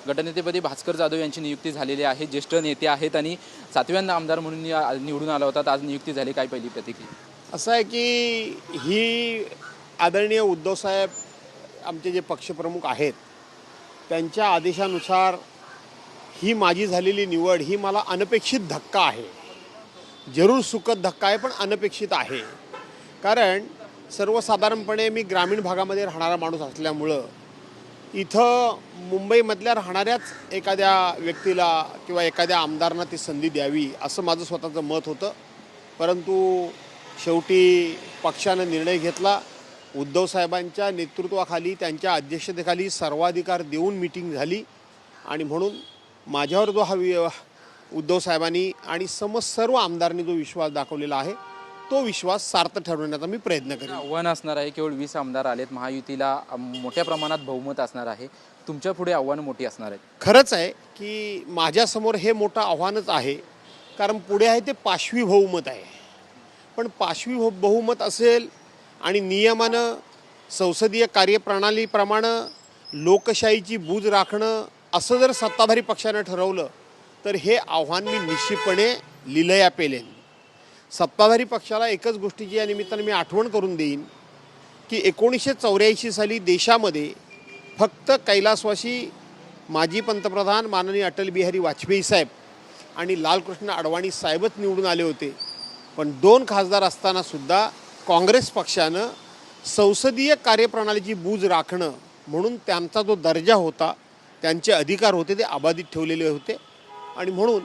गटनेतेपदी भास्कर जाधव यांची नियुक्ती झालेली आहे। ज्येष्ठ नेते आहेत आणि 7व्यांदा आमदार म्हणून निवडून आला होता। आज नियुक्ती झाली, काय पहिली प्रतिक्रिया? असं आहे की ही आदरणीय उद्धवसाहेब आमचे जे पक्षप्रमुख आहेत त्यांच्या आदेशानुसार ही माझी झालेली निवड ही मला अनपेक्षित धक्का आहे। जरूर सुखद धक्का आहे, पण अनपेक्षित आहे। कारण सर्वसाधारणपणे मी ग्रामीण भागामध्ये राहणारा माणूस असल्यामुळं इथं मुंबईमधल्या राहणाऱ्याच एखाद्या व्यक्तीला किंवा एखाद्या आमदारांना ती संधी द्यावी असं माझं स्वतःचं मत होतं। परंतु शेवटी पक्षानं निर्णय घेतला। उद्धवसाहेबांच्या नेतृत्वाखाली, त्यांच्या अध्यक्षतेखाली सर्वाधिकार देऊन मीटिंग झाली आणि म्हणून माझ्यावर जो हा उद्धवसाहेबांनी आणि सर्व आमदारांनी जो विश्वास दाखवलेला आहे तो विश्वास सार्थ ठरवण्याचा मी प्रयत्न करेन। आव्हान असणार आहे, केवळ 20 आमदार आलेत, महायुतीला मोठ्या प्रमाणात बहुमत असणार आहे, तुमच्या पुढे आव्हानं मोठी असणार आहेत। खरंच आहे की माझ्यासमोर हे मोठं आव्हानच आहे, कारण पुढे आहे ते पाशवी बहुमत आहे। पण पाशवी बहुमत असेल आणि नियमानं संसदीय कार्यप्रणालीप्रमाणे लोकशाहीची बूज राखणं असं जर सत्ताधारी पक्षानं ठरवलं तर हे आव्हान मी निश्चितपणे लिलया पेलेन। सत्ताधारी पक्षाला एकच गोष्टीची या निमित्ताने मी आठवण करून देईन की 1984 साली देशामध्ये फक्त कैलासवासी माजी पंतप्रधान माननीय अटल बिहारी वाजपेयी साहेब आणि लालकृष्ण अडवाणी साहेबच निवडून आले होते। पण 2 खासदार असतानासुद्धा काँग्रेस पक्षानं संसदीय कार्यप्रणालीची बूज राखणं म्हणून त्यांचा जो दर्जा होता, त्यांचे अधिकार होते, ते अबाधित ठेवलेले होते। आणि म्हणून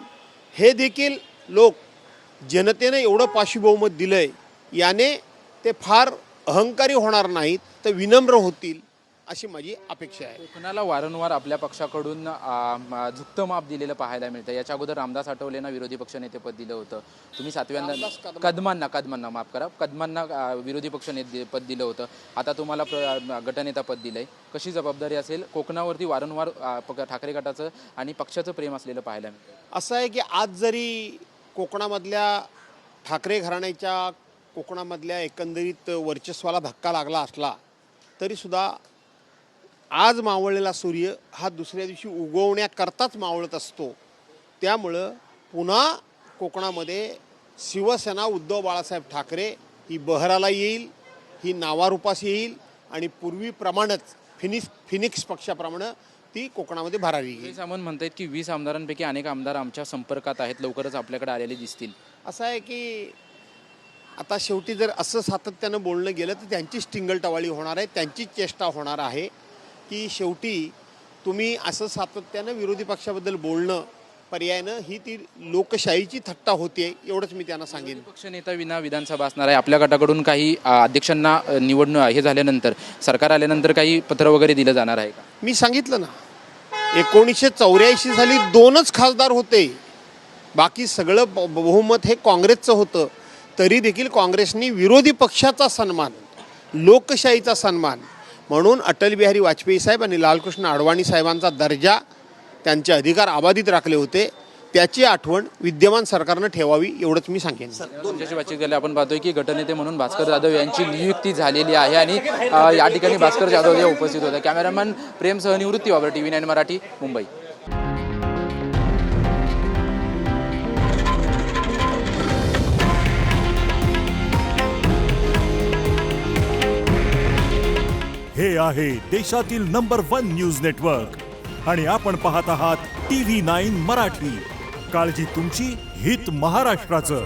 हे देखील लोक जनतेनं एवढं पाशवी बहुमत दिलं आहे, याने ते फार अहंकारी होणार नाहीत तर विनम्र होतील अशी माझी अपेक्षा आहे। कोकणाला वारंवार आपल्या पक्षाकडून झुकतं माप दिलेलं पाहायला मिळतं। याच्या अगोदर रामदास आठवलेंना विरोधी पक्षनेतेपद दिलं होतं, तुम्ही 7व्यांदा कदमांना विरोधी पक्षनेतेपद दिलं होतं, आता तुम्हाला गटनेता पद दिलंय। कशी जबाबदारी असेल? कोकणावरती वारंवार ठाकरे गटाचं आणि पक्षाचं प्रेम असलेलं पाहायला मिळतं। असं आहे की आज जरी कोकणामधल्या ठाकरे घराण्याच्या कोकणामधल्या एकंदरीत वर्चस्वाला धक्का लागला असला तरीसुद्धा आज मावळलेला सूर्य हा दुसऱ्या दिवशी उगवण्याकरताच मावळत असतो। त्यामुळं पुन्हा कोकणामध्ये शिवसेना उद्धव बाळासाहेब ठाकरे ही बहराला येईल, ही नावारूपास येईल आणि पूर्वीप्रमाणेच फिनिक्स पक्षाप्रमाणे ती कोकणामध्ये भरारी येईल। सामंत म्हणतात की 20 आमदारांपैकी अनेक आमदार आमच्या संपर्कात आहेत, लवकरच आपल्याकडे आलेले दिसतील। असं आहे की आता शेवटी जर असं सातत्यानं बोलणं गेलं तर त्यांचीच टिंगलटवाळी होणार आहे, त्यांचीच चेष्टा होणार आहे की शेवटी तुम्ही असं सातत्यानं विरोधी पक्षाबद्दल बोलणं पर्यायनं ही ती लोकशाहीची थट्टा होते, एवढंच मी त्यांना सांगेन। पक्षनेता विना विधानसभा असणार आहे। आपल्या गटाकडून काही अध्यक्षांना निवडणं हे झाल्यानंतर, सरकार आल्यानंतर काही पत्र वगैरे दिलं जाणार आहे का? मी सांगितलं ना, 1984 साली 2च खासदार होते, बाकी सगळं बहुमत हे काँग्रेसचं होतं। तरी देखील काँग्रेसनी विरोधी पक्षाचा सन्मान, लोकशाहीचा सन्मान म्हणून अटल बिहारी वाजपेयी साहेब आणि लालकृष्ण अडवाणी साहेबांचा दर्जा, त्यांचे अधिकार अबाधित राखले होते, त्याची आठवण विद्यमान सरकारनं ठेवावी, एवढंच मी सांगेन। तुमच्याशी बातचीत केली आपण पाहतोय की गटनेते म्हणून भास्कर जाधव यांची नियुक्ती झालेली आहे आणि या ठिकाणी भास्कर जाधव हे उपस्थित होते। कॅमेरामॅन प्रेम सहनिवृत्ती वाबर, TV9 मराठी, मुंबई। हे आहे देशातील नंबर 1 न्यूज नेटवर्क आणि आपण पाहत आहात TV9 मराठी। काळजी तुमची, हित महाराष्ट्राचं।